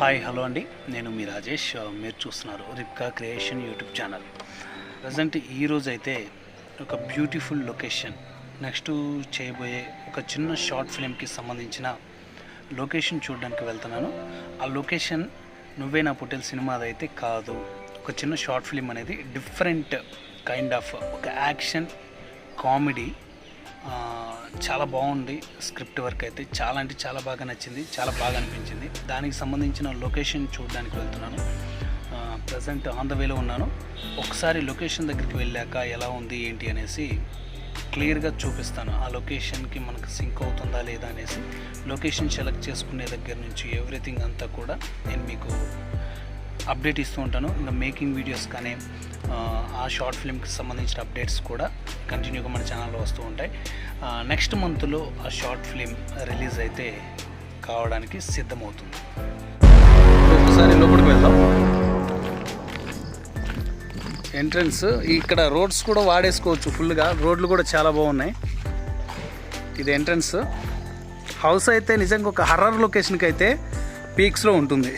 Hi hello అండి, నేను మీ రాజేష్. మీరు చూస్తున్నారు రిబ్కా క్రియేషన్ యూట్యూబ్ ఛానల్. ప్రజెంట్ ఈరోజు అయితే ఒక బ్యూటిఫుల్ లొకేషన్, నెక్స్ట్ చేయబోయే ఒక చిన్న షార్ట్ ఫిలింకి సంబంధించిన లొకేషన్ చూడడానికి వెళ్తున్నాను. ఆ లొకేషన్ నువ్వే నా పుట్టెల్ సినిమాది అయితే కాదు. ఒక చిన్న షార్ట్ ఫిలిం అనేది డిఫరెంట్ కైండ్ ఆఫ్ ఒక యాక్షన్ కామెడీ, చాలా బాగుంది. స్క్రిప్ట్ వర్క్ అయితే చాలా అంటే చాలా బాగా నచ్చింది, చాలా బాగా అనిపించింది. దానికి సంబంధించిన లొకేషన్ చూడడానికి వెళ్తున్నాను. ప్రజెంట్ ఆన్ ద వేలో ఉన్నాను. ఒకసారి లొకేషన్ దగ్గరికి వెళ్ళాక ఎలా ఉంది ఏంటి అనేసి క్లియర్గా చూపిస్తాను. ఆ లొకేషన్కి మనకు సింక్ అవుతుందా లేదా అనేసి లొకేషన్ సెలెక్ట్ చేసుకునే దగ్గర నుంచి ఎవ్రీథింగ్ అంతా కూడా నేను మీకు అప్డేట్ ఇస్తూ ఉంటాను. ఇంకా మేకింగ్ వీడియోస్ కానీ ఆ షార్ట్ ఫిల్మ్కి సంబంధించిన అప్డేట్స్ కూడా కంటిన్యూగా మన ఛానల్లో వస్తూ ఉంటాయి. నెక్స్ట్ మంత్లో ఆ షార్ట్ ఫిలిం రిలీజ్ అయితే కావడానికి సిద్ధమవుతుంది. ఒకసారి లోపలికి వెళ్దాం. ఎంట్రన్స్ ఇక్కడ రోడ్స్ కూడా వాడేసుకోవచ్చు ఫుల్గా, రోడ్లు కూడా చాలా బాగున్నాయి. ఇది ఎంట్రన్స్. హౌస్ అయితే నిజంగా ఒక హర్రర్ లొకేషన్కి అయితే పీక్స్లో ఉంటుంది.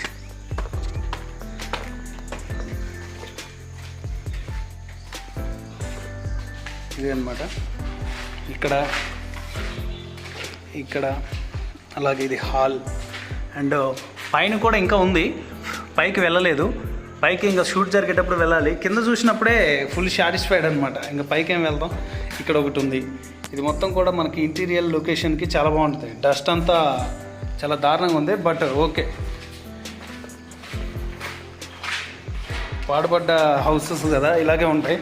ఇది అన్నమాట. ఇక్కడ అలాగే ఇది హాల్, అండ్ పైన కూడా ఇంకా ఉంది. పైకి వెళ్ళలేదు, పైకి ఇంకా షూట్ జరిగేటప్పుడు వెళ్ళాలి. కింద చూసినప్పుడే ఫుల్ సాటిస్ఫైడ్ అనమాట. ఇంకా పైకి ఏం వెళ్దాం. ఇక్కడ ఒకటి ఉంది. ఇది మొత్తం కూడా మనకి ఇంటీరియర్ లొకేషన్కి చాలా బాగుంటుంది. డస్ట్ అంతా చాలా దారుణంగా ఉంది, బట్ ఓకే. పాడుపడ్డ హౌసెస్ కదా, ఇలాగే ఉంటాయి.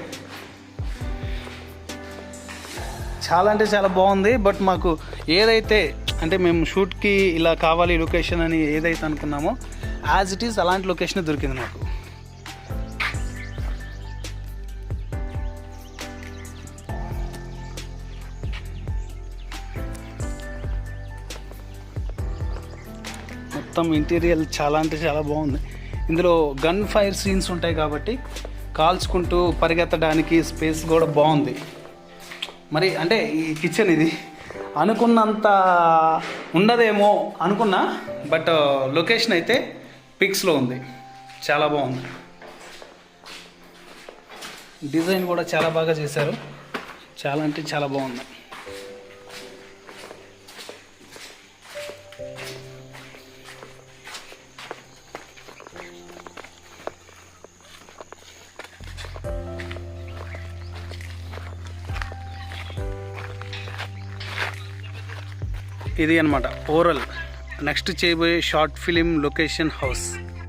చాలా అంటే చాలా బాగుంది. బట్ మాకు ఏదైతే అంటే మేము షూట్కి ఇలా కావాలి లొకేషన్ అని ఏదైతే అనుకున్నామో యాజ్ ఇట్ ఈస్ అలాంటి లొకేషన్ దొరికింది మాకు. మొత్తం ఇంటీరియర్ చాలా అంటే చాలా బాగుంది. ఇందులో గన్ ఫైర్ సీన్స్ ఉంటాయి కాబట్టి కాల్చుకుంటూ పరిగెత్తడానికి స్పేస్ కూడా బాగుంది. మరి అంటే ఈ కిచెన్ ఇది అనుకున్నంత ఉండదేమో అనుకున్నా, బట్ లొకేషన్ అయితే పిక్స్లో ఉంది. చాలా బాగుంది. డిజైన్ కూడా చాలా బాగా చేశారు. చాలా అంటే చాలా బాగుంది. ఇది అన్నమాట ఓవరాల్ నెక్స్ట్ చేయబోయే షార్ట్ ఫిలిం లొకేషన్ హౌస్.